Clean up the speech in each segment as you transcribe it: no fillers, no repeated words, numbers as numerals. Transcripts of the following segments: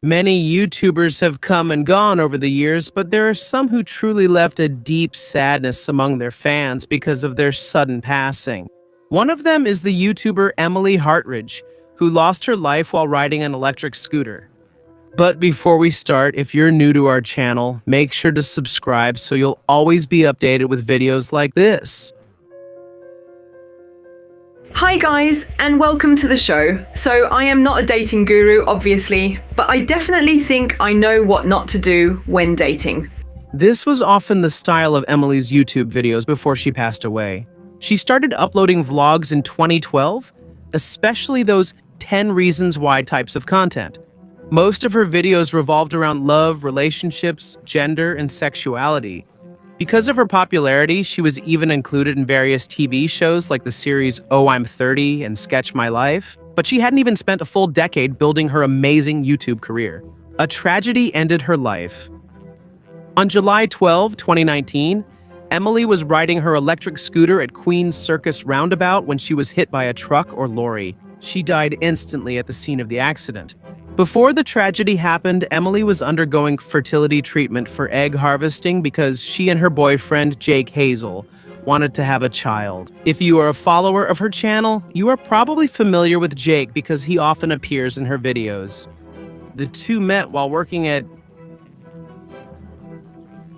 Many YouTubers have come and gone over the years, but there are some who truly left a deep sadness among their fans because of their sudden passing. One of them is the YouTuber Emily Hartridge, who lost her life while riding an electric scooter. But before we start, if you're new to our channel, make sure to subscribe so you'll always be updated with videos like this. Hi guys, and welcome to the show. So I am not a dating guru, obviously, but I definitely think I know what not to do when dating. This was often the style of Emily's YouTube videos before she passed away. She started uploading vlogs in 2012, especially those 10 reasons why types of content. Most of her videos revolved around love, relationships, gender, and sexuality. Because of her popularity, she was even included in various TV shows like the series Oh, I'm 30 and Sketch My Life. But she hadn't even spent a full decade building her amazing YouTube career. A tragedy ended her life. On July 12, 2019, Emily was riding her electric scooter at Queen's Circus Roundabout when she was hit by a truck or lorry. She died instantly at the scene of the accident. Before the tragedy happened, Emily was undergoing fertility treatment for egg harvesting because she and her boyfriend, Jake Hazel, wanted to have a child. If you are a follower of her channel, you are probably familiar with Jake because he often appears in her videos. The two met while working at...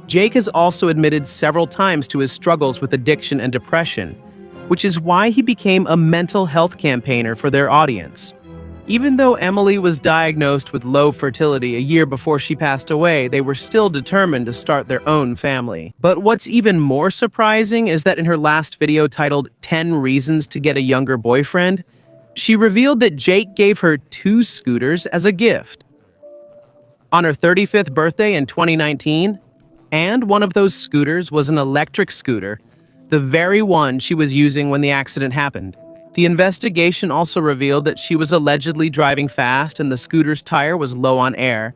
Jake has also admitted several times to his struggles with addiction and depression, which is why he became a mental health campaigner for their audience. Even though Emily was diagnosed with low fertility a year before she passed away, they were still determined to start their own family. But what's even more surprising is that in her last video titled 10 Reasons to Get a Younger Boyfriend, she revealed that Jake gave her 2 scooters as a gift. On her 35th birthday in 2019, and one of those scooters was an electric scooter, the very one she was using when the accident happened. The investigation also revealed that she was allegedly driving fast and the scooter's tire was low on air.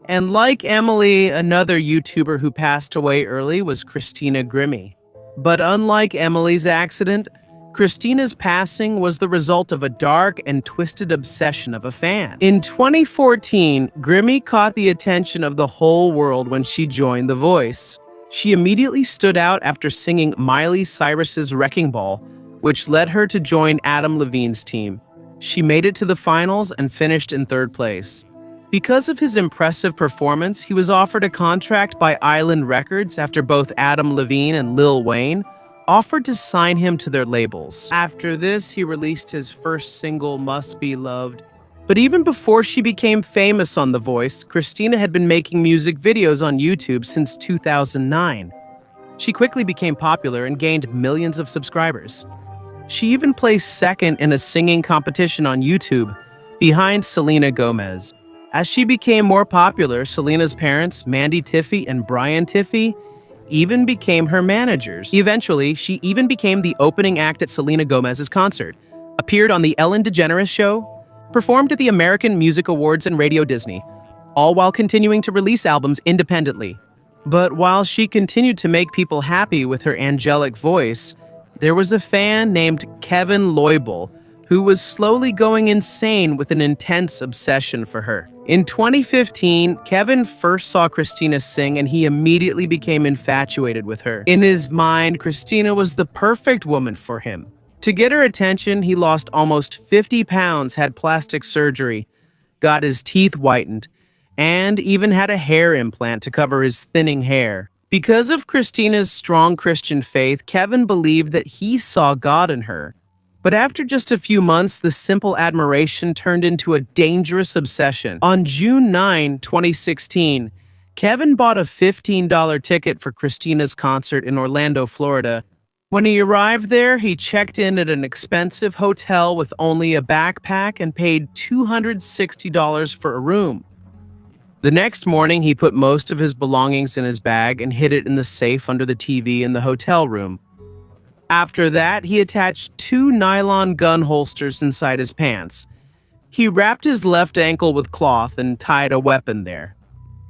And like Emily, another YouTuber who passed away early was Christina Grimmie. But unlike Emily's accident, Christina's passing was the result of a dark and twisted obsession of a fan. In 2014, Grimmie caught the attention of the whole world when she joined The Voice. She immediately stood out after singing Miley Cyrus's Wrecking Ball, which led her to join Adam Levine's team. She made it to the finals and finished in 3rd place. Because of his impressive performance, he was offered a contract by Island Records after both Adam Levine and Lil Wayne offered to sign him to their labels. After this, he released his first single, Must Be Loved. But even before she became famous on The Voice, Christina had been making music videos on YouTube since 2009. She quickly became popular and gained millions of subscribers. She even placed 2nd in a singing competition on YouTube, behind Selena Gomez. As she became more popular, Selena's parents, Mandy Tiffy and Brian Tiffy, even became her managers. Eventually, she even became the opening act at Selena Gomez's concert, appeared on The Ellen DeGeneres Show, performed at the American Music Awards and Radio Disney, all while continuing to release albums independently. But while she continued to make people happy with her angelic voice, there was a fan named Kevin Loibel who was slowly going insane with an intense obsession for her. In 2015, Kevin first saw Christina sing and he immediately became infatuated with her. In his mind, Christina was the perfect woman for him. To get her attention, he lost almost 50 pounds, had plastic surgery, got his teeth whitened, and even had a hair implant to cover his thinning hair. Because of Christina's strong Christian faith, Kevin believed that he saw God in her. But after just a few months, the simple admiration turned into a dangerous obsession. On June 9, 2016, Kevin bought a $15 ticket for Christina's concert in Orlando, Florida. When he arrived there, he checked in at an expensive hotel with only a backpack and paid $260 for a room. The next morning, he put most of his belongings in his bag and hid it in the safe under the TV in the hotel room. After that, he attached 2 nylon gun holsters inside his pants. He wrapped his left ankle with cloth and tied a weapon there.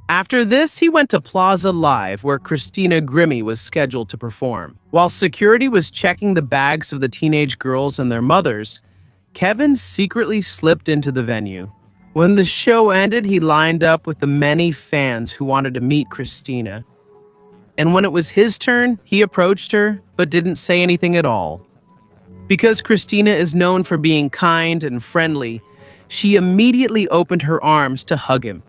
After this, he went to Plaza Live, where Christina Grimmie was scheduled to perform. While security was checking the bags of the teenage girls and their mothers, Kevin secretly slipped into the venue. When the show ended, he lined up with the many fans who wanted to meet Christina. And when it was his turn, he approached her, but didn't say anything at all. Because Christina is known for being kind and friendly, she immediately opened her arms to hug him.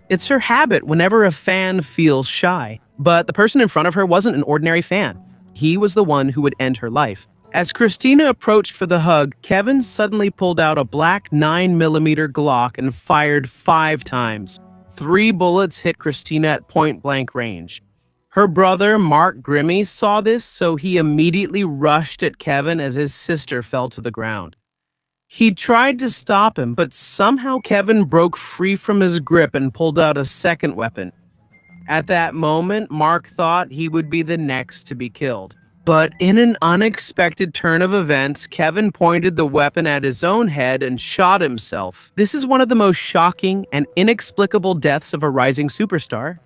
It's her habit whenever a fan feels shy. But the person in front of her wasn't an ordinary fan. He was the one who would end her life. As Christina approached for the hug, Kevin suddenly pulled out a black 9mm Glock and fired 5 times. 3 bullets hit Christina at point-blank range. Her brother, Mark Grimmie, saw this, so he immediately rushed at Kevin as his sister fell to the ground. He tried to stop him, but somehow Kevin broke free from his grip and pulled out a second weapon. At that moment, Mark thought he would be the next to be killed. But in an unexpected turn of events, Kevin pointed the weapon at his own head and shot himself. This is one of the most shocking and inexplicable deaths of a rising superstar.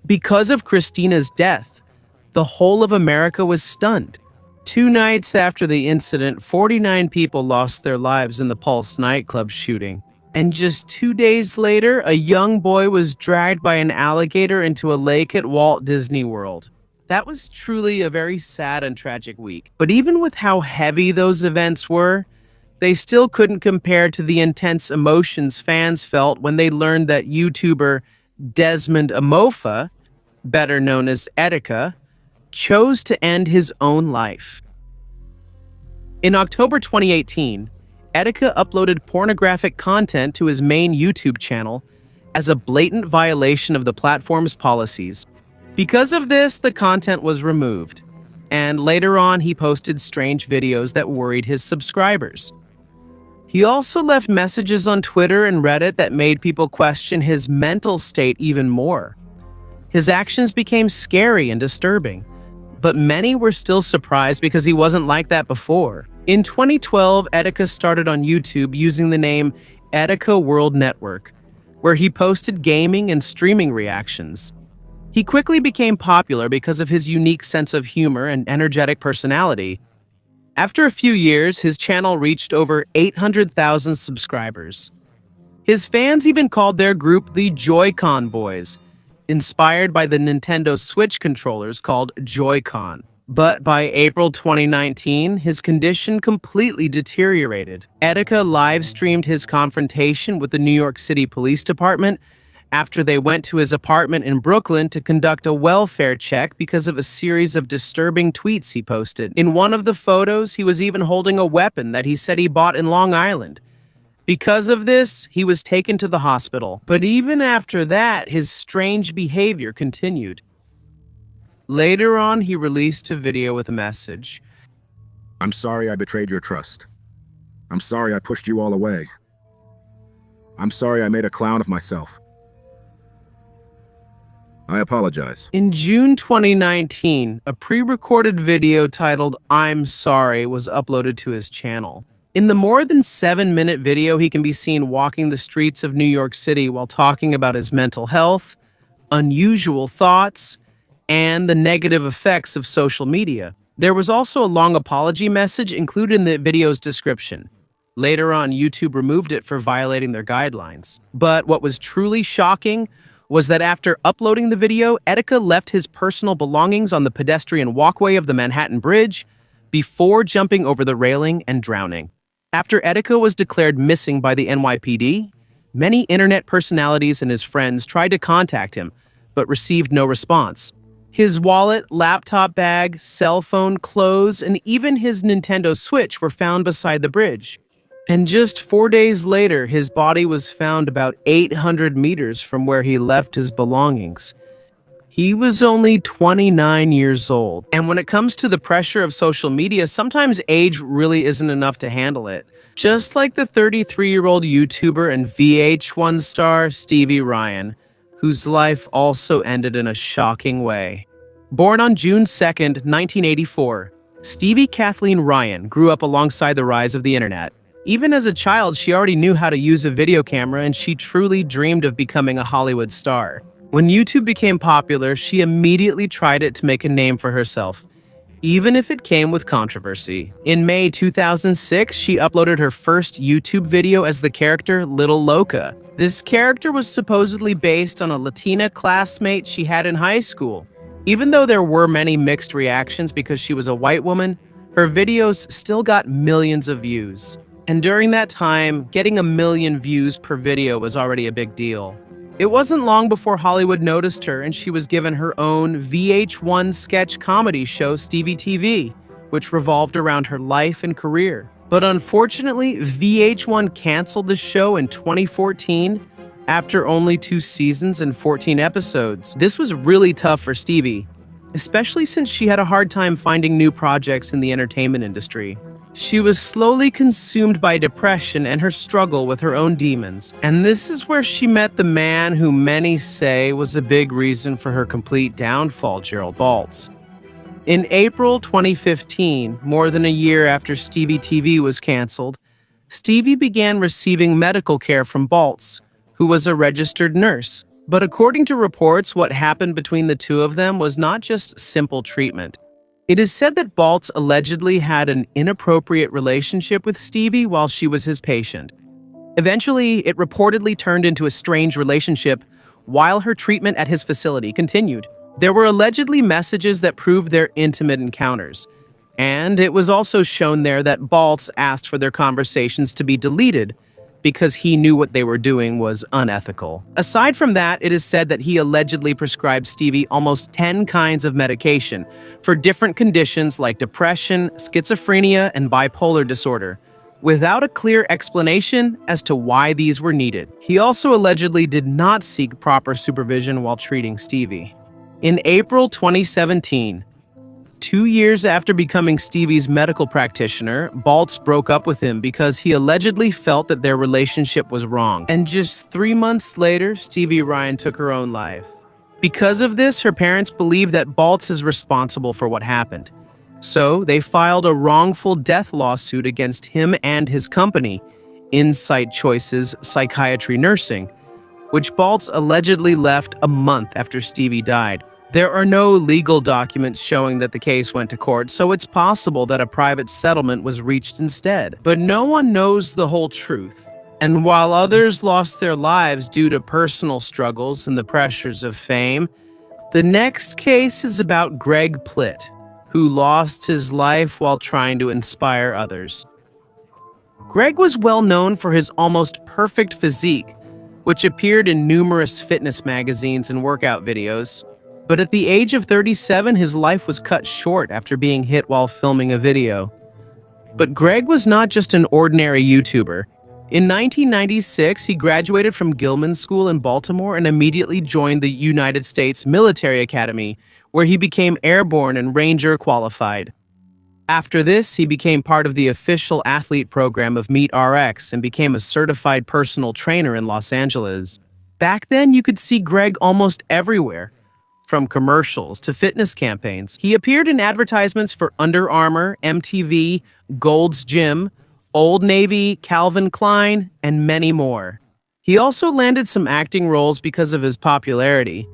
Because of Christina's death, the whole of America was stunned. 2 nights after the incident, 49 people lost their lives in the Pulse nightclub shooting. And just 2 days later, a young boy was dragged by an alligator into a lake at Walt Disney World. That was truly a very sad and tragic week. But even with how heavy those events were, they still couldn't compare to the intense emotions fans felt when they learned that YouTuber Desmond Amofa, better known as Etika, chose to end his own life. In October 2018, Etika uploaded pornographic content to his main YouTube channel as a blatant violation of the platform's policies. Because of this, the content was removed, and later on he posted strange videos that worried his subscribers. He also left messages on Twitter and Reddit that made people question his mental state even more. His actions became scary and disturbing, but many were still surprised because he wasn't like that before. In 2012, Etika started on YouTube using the name Etika World Network, where he posted gaming and streaming reactions. He quickly became popular because of his unique sense of humor and energetic personality. After a few years, his channel reached over 800,000 subscribers. His fans even called their group the Joy-Con Boys, inspired by the Nintendo Switch controllers called Joy-Con. But by April 2019, his condition completely deteriorated. Etika live-streamed his confrontation with the New York City Police Department after they went to his apartment in Brooklyn to conduct a welfare check because of a series of disturbing tweets he posted. In one of the photos, he was even holding a weapon that he said he bought in Long Island. Because of this, he was taken to the hospital. But even after that, his strange behavior continued. Later on, he released a video with a message. I'm sorry I betrayed your trust. I'm sorry I pushed you all away. I'm sorry I made a clown of myself. I apologize. In June 2019, a pre-recorded video titled I'm Sorry was uploaded to his channel. In the more than 7-minute video, he can be seen walking the streets of New York City while talking about his mental health, unusual thoughts, and the negative effects of social media. There was also a long apology message included in the video's description. Later on, YouTube removed it for violating their guidelines. But what was truly shocking was that after uploading the video, Etika left his personal belongings on the pedestrian walkway of the Manhattan Bridge before jumping over the railing and drowning. After Etika was declared missing by the NYPD, many internet personalities and his friends tried to contact him, but received no response. His wallet, laptop bag, cell phone, clothes, and even his Nintendo Switch were found beside the bridge. And just 4 days later, his body was found about 800 meters from where he left his belongings. He was only 29 years old. And when it comes to the pressure of social media, sometimes age really isn't enough to handle it. Just like the 33-year-old YouTuber and VH1 star Stevie Ryan, whose life also ended in a shocking way. Born on June 2nd, 1984, Stevie Kathleen Ryan grew up alongside the rise of the internet. Even as a child, she already knew how to use a video camera, and she truly dreamed of becoming a Hollywood star. When YouTube became popular, she immediately tried it to make a name for herself. even if it came with controversy. In May 2006, she uploaded her first YouTube video as the character Little Loca. This character was supposedly based on a Latina classmate she had in high school. Even though there were many mixed reactions because she was a white woman, her videos still got millions of views. And during that time, getting 1 million views per video was already a big deal. It wasn't long before Hollywood noticed her and she was given her own VH1 sketch comedy show, Stevie TV, which revolved around her life and career. But unfortunately, VH1 canceled the show in 2014 after only 2 seasons and 14 episodes. This was really tough for Stevie, especially since she had a hard time finding new projects in the entertainment industry. She was slowly consumed by depression and her struggle with her own demons. And this is where she met the man who many say was a big reason for her complete downfall, Gerald Baltz. In April 2015, more than a year after Stevie TV was canceled, Stevie began receiving medical care from Baltz, who was a registered nurse. But according to reports, what happened between the two of them was not just simple treatment. It is said that Baltz allegedly had an inappropriate relationship with Stevie while she was his patient. Eventually, it reportedly turned into a strange relationship while her treatment at his facility continued. There were allegedly messages that proved their intimate encounters, and it was also shown there that Baltz asked for their conversations to be deleted because he knew what they were doing was unethical. Aside from that, it is said that he allegedly prescribed Stevie almost 10 kinds of medication for different conditions like depression, schizophrenia, and bipolar disorder, without a clear explanation as to why these were needed. He also allegedly did not seek proper supervision while treating Stevie. In April 2017, 2 years after becoming Stevie's medical practitioner, Baltz broke up with him because he allegedly felt that their relationship was wrong. And just 3 months later, Stevie Ryan took her own life. Because of this, her parents believe that Baltz is responsible for what happened. So they filed a wrongful death lawsuit against him and his company, Insight Choices Psychiatry Nursing, which Baltz allegedly left a month after Stevie died. There are no legal documents showing that the case went to court, so it's possible that a private settlement was reached instead. But no one knows the whole truth. And while others lost their lives due to personal struggles and the pressures of fame, the next case is about Greg Plitt, who lost his life while trying to inspire others. Greg was well known for his almost perfect physique, which appeared in numerous fitness magazines and workout videos. But at the age of 37, his life was cut short after being hit while filming a video. But Greg was not just an ordinary YouTuber. In 1996, he graduated from Gilman School in Baltimore and immediately joined the United States Military Academy, where he became airborne and Ranger qualified. After this, he became part of the official athlete program of Meet RX and became a certified personal trainer in Los Angeles. Back then, you could see Greg almost everywhere. From commercials to fitness campaigns. He appeared in advertisements for Under Armour, MTV, Gold's Gym, Old Navy, Calvin Klein, and many more. He also landed some acting roles because of his popularity.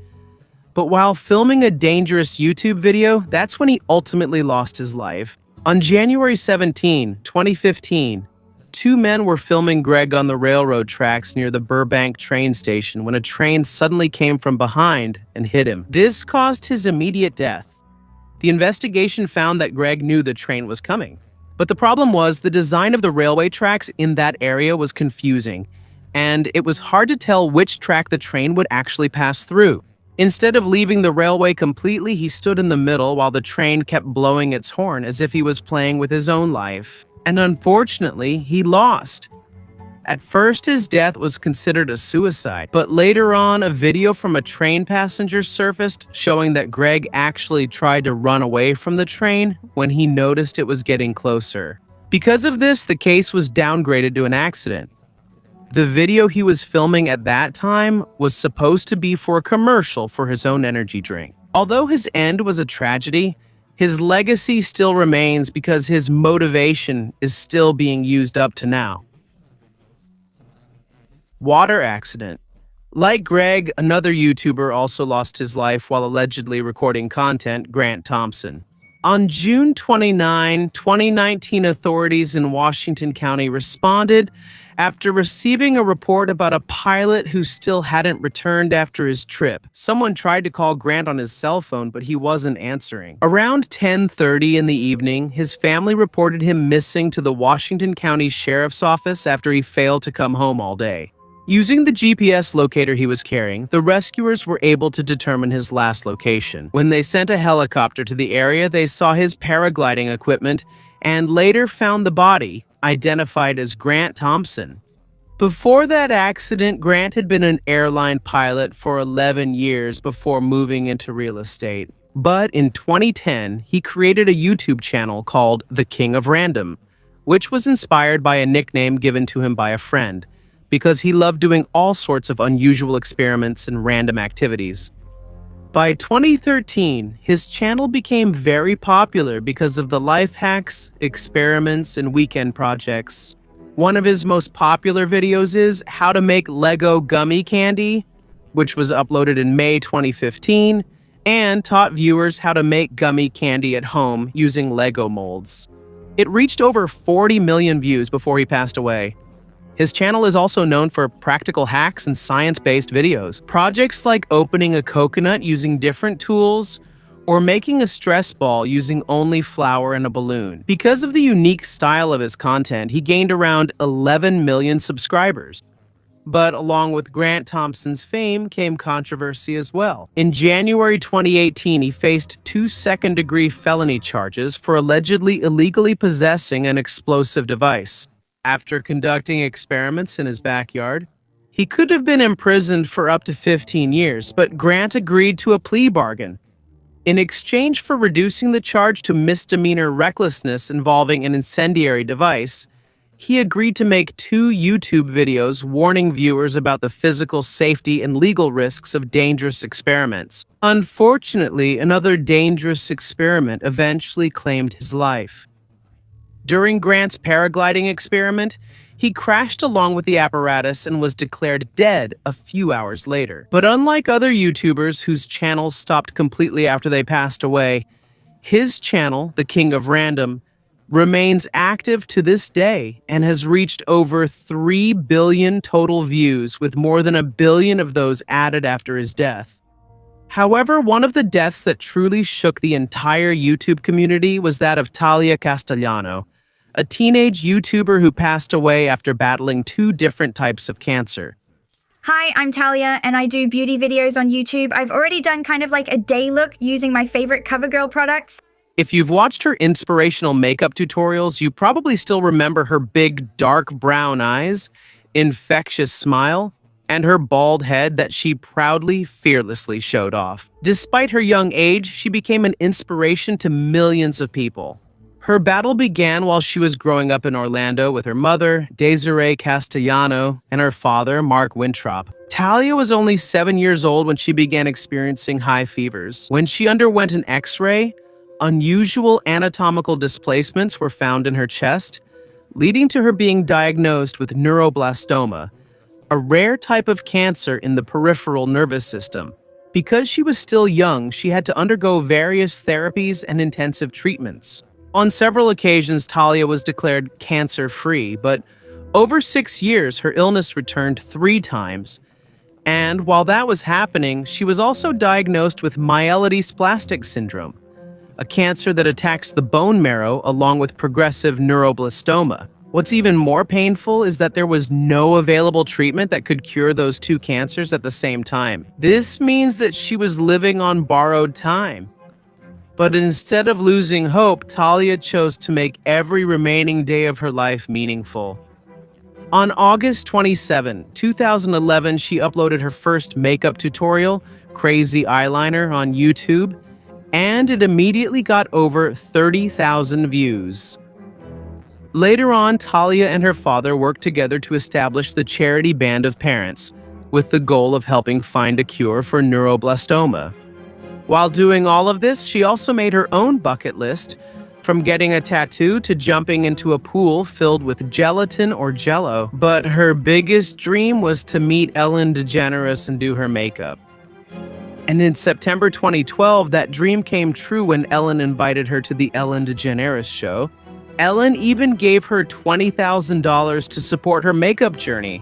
But while filming a dangerous YouTube video, that's when he ultimately lost his life. On January 17, 2015, 2 men were filming Greg on the railroad tracks near the Burbank train station when a train suddenly came from behind and hit him. This caused his immediate death. The investigation found that Greg knew the train was coming. But the problem was the design of the railway tracks in that area was confusing, and it was hard to tell which track the train would actually pass through. Instead of leaving the railway completely, he stood in the middle while the train kept blowing its horn as if he was playing with his own life. And unfortunately, he lost. At first, his death was considered a suicide, but later on, a video from a train passenger surfaced showing that Greg actually tried to run away from the train when he noticed it was getting closer. Because of this, the case was downgraded to an accident. The video he was filming at that time was supposed to be for a commercial for his own energy drink. Although his end was a tragedy, his legacy still remains because his motivation is still being used up to now. Water accident. Like Greg, another YouTuber also lost his life while allegedly recording content, Thompson. On June 29, 2019, authorities in Washington County responded after receiving a report about a pilot who still hadn't returned after his trip. Someone tried to call Grant on his cell phone, but he wasn't answering. Around 10:30 in the evening, his family reported him missing to the Washington County Sheriff's Office after he failed to come home all day. Using the GPS locator he was carrying, the rescuers were able to determine his last location. When they sent a helicopter to the area, they saw his paragliding equipment and later found the body, identified as Grant Thompson. Before that accident, Grant had been an airline pilot for 11 years before moving into real estate. But in 2010, he created a YouTube channel called The King of Random, which was inspired by a nickname given to him by a friend, because he loved doing all sorts of unusual experiments and random activities. By 2013, his channel became very popular because of the life hacks, experiments, and weekend projects. One of his most popular videos is How to Make Lego Gummy Candy, which was uploaded in May 2015, and taught viewers how to make gummy candy at home using Lego molds. It reached over 40 million views before he passed away. His channel is also known for practical hacks and science-based videos. Projects like opening a coconut using different tools or making a stress ball using only flour and a balloon. Because of the unique style of his content, he gained around 11 million subscribers. But along with Grant Thompson's fame came controversy as well. In January 2018, he faced 2 second-degree felony charges for allegedly illegally possessing an explosive device. After conducting experiments in his backyard, he could have been imprisoned for up to 15 years, but Grant agreed to a plea bargain. In exchange for reducing the charge to misdemeanor recklessness involving an incendiary device, he agreed to make 2 YouTube videos warning viewers about the physical safety and legal risks of dangerous experiments. Unfortunately, another dangerous experiment eventually claimed his life. During Grant's paragliding experiment, he crashed along with the apparatus and was declared dead a few hours later. But unlike other YouTubers whose channels stopped completely after they passed away, his channel, The King of Random, remains active to this day and has reached over 3 billion total views, with more than 1 billion of those added after his death. However, one of the deaths that truly shook the entire YouTube community was that of Talia Castellano, a teenage YouTuber who passed away after battling 2 different types of cancer. Hi, I'm Talia, and I do beauty videos on YouTube. I've already done kind of like a day look using my favorite CoverGirl products. If you've watched her inspirational makeup tutorials, you probably still remember her big, dark brown eyes, infectious smile, and her bald head that she proudly, fearlessly showed off. Despite her young age, she became an inspiration to millions of people. Her battle began while she was growing up in Orlando with her mother, Desiree Castellano, and her father, Mark Winthrop. Talia was only 7 years old when she began experiencing high fevers. When she underwent an X-ray, unusual anatomical displacements were found in her chest, leading to her being diagnosed with neuroblastoma, a rare type of cancer in the peripheral nervous system. Because she was still young, she had to undergo various therapies and intensive treatments. On several occasions, Talia was declared cancer-free, but over 6 years, her illness returned 3 times. And while that was happening, she was also diagnosed with myelodysplastic syndrome, a cancer that attacks the bone marrow along with progressive neuroblastoma. What's even more painful is that there was no available treatment that could cure those 2 cancers at the same time. This means that she was living on borrowed time. But instead of losing hope, Talia chose to make every remaining day of her life meaningful. On August 27, 2011, she uploaded her first makeup tutorial, Crazy Eyeliner, on YouTube, and it immediately got over 30,000 views. Later on, Talia and her father worked together to establish the charity Band of Parents, with the goal of helping find a cure for neuroblastoma. While doing all of this, she also made her own bucket list, from getting a tattoo to jumping into a pool filled with gelatin or jello. But her biggest dream was to meet Ellen DeGeneres and do her makeup. And in September 2012, that dream came true when Ellen invited her to the Ellen DeGeneres show. Ellen even gave her $20,000 to support her makeup journey.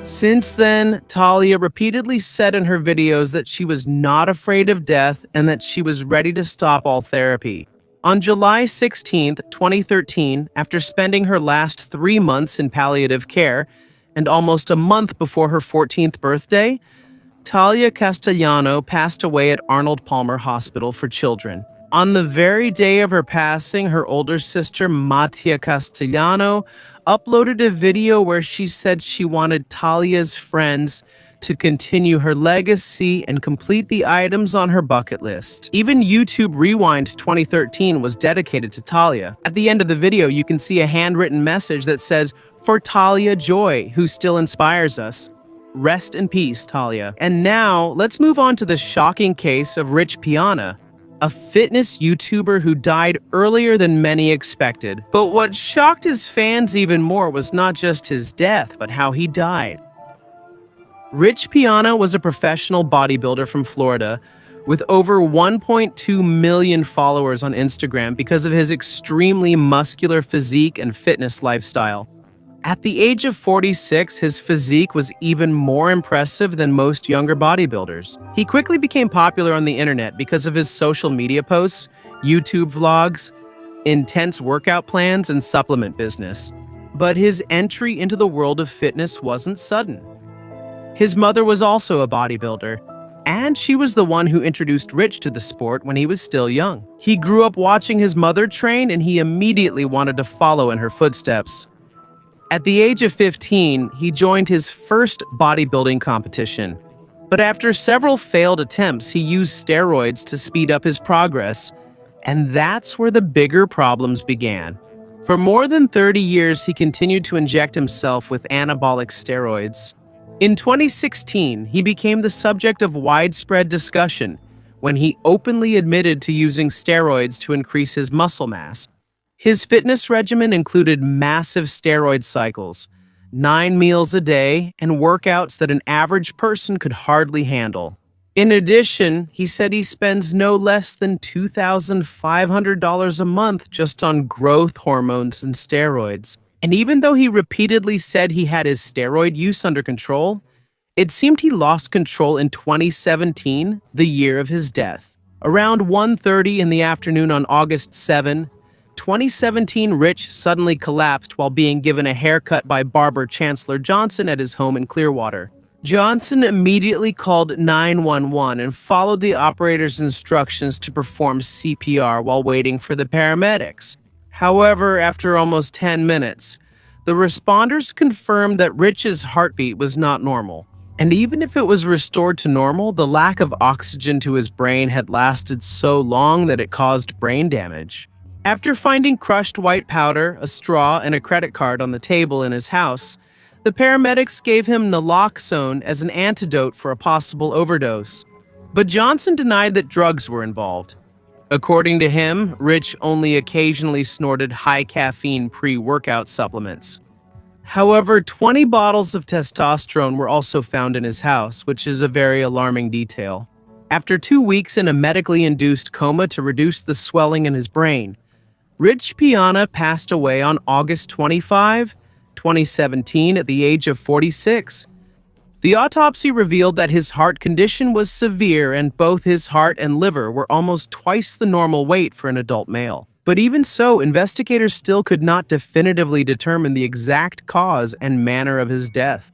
Since then, Talia repeatedly said in her videos that she was not afraid of death and that she was ready to stop all therapy. On July 16, 2013, after spending her last 3 months in palliative care and almost a month before her 14th birthday, Talia Castellano passed away at Arnold Palmer Hospital for Children. On the very day of her passing, her older sister, Mattia Castellano, uploaded a video where she said she wanted Talia's friends to continue her legacy and complete the items on her bucket list. Even YouTube Rewind 2013 was dedicated to Talia. At the end of the video, you can see a handwritten message that says, "For Talia Joy, who still inspires us. Rest in peace, Talia." And now, let's move on to the shocking case of Rich Piana, a fitness YouTuber who died earlier than many expected. But what shocked his fans even more was not just his death, but how he died. Rich Piana was a professional bodybuilder from Florida with over 1.2 million followers on Instagram because of his extremely muscular physique and fitness lifestyle. At the age of 46, his physique was even more impressive than most younger bodybuilders. He quickly became popular on the internet because of his social media posts, YouTube vlogs, intense workout plans, and supplement business. But his entry into the world of fitness wasn't sudden. His mother was also a bodybuilder, and she was the one who introduced Rich to the sport when he was still young. He grew up watching his mother train, and he immediately wanted to follow in her footsteps. At the age of 15, he joined his first bodybuilding competition. But after several failed attempts, he used steroids to speed up his progress. And that's where the bigger problems began. For more than 30 years, he continued to inject himself with anabolic steroids. In 2016, he became the subject of widespread discussion when he openly admitted to using steroids to increase his muscle mass. His fitness regimen included massive steroid cycles, 9 meals a day, and workouts that an average person could hardly handle. In addition, he said he spends no less than $2,500 a month just on growth hormones and steroids. And even though he repeatedly said he had his steroid use under control, it seemed he lost control in 2017, the year of his death. Around 1:30 in the afternoon on August 7, 2017, Rich suddenly collapsed while being given a haircut by barber Chancellor Johnson at his home in Clearwater. Johnson immediately called 911 and followed the operator's instructions to perform CPR while waiting for the paramedics. However, after almost 10 minutes, the responders confirmed that Rich's heartbeat was not normal. And even if it was restored to normal, the lack of oxygen to his brain had lasted so long that it caused brain damage. After finding crushed white powder, a straw, and a credit card on the table in his house, the paramedics gave him naloxone as an antidote for a possible overdose. But Johnson denied that drugs were involved. According to him, Rich only occasionally snorted high-caffeine pre-workout supplements. However, 20 bottles of testosterone were also found in his house, which is a very alarming detail. After 2 weeks in a medically induced coma to reduce the swelling in his brain, Rich Piana passed away on August 25, 2017 at the age of 46. The autopsy revealed that his heart condition was severe and both his heart and liver were almost twice the normal weight for an adult male. But even so, investigators still could not definitively determine the exact cause and manner of his death.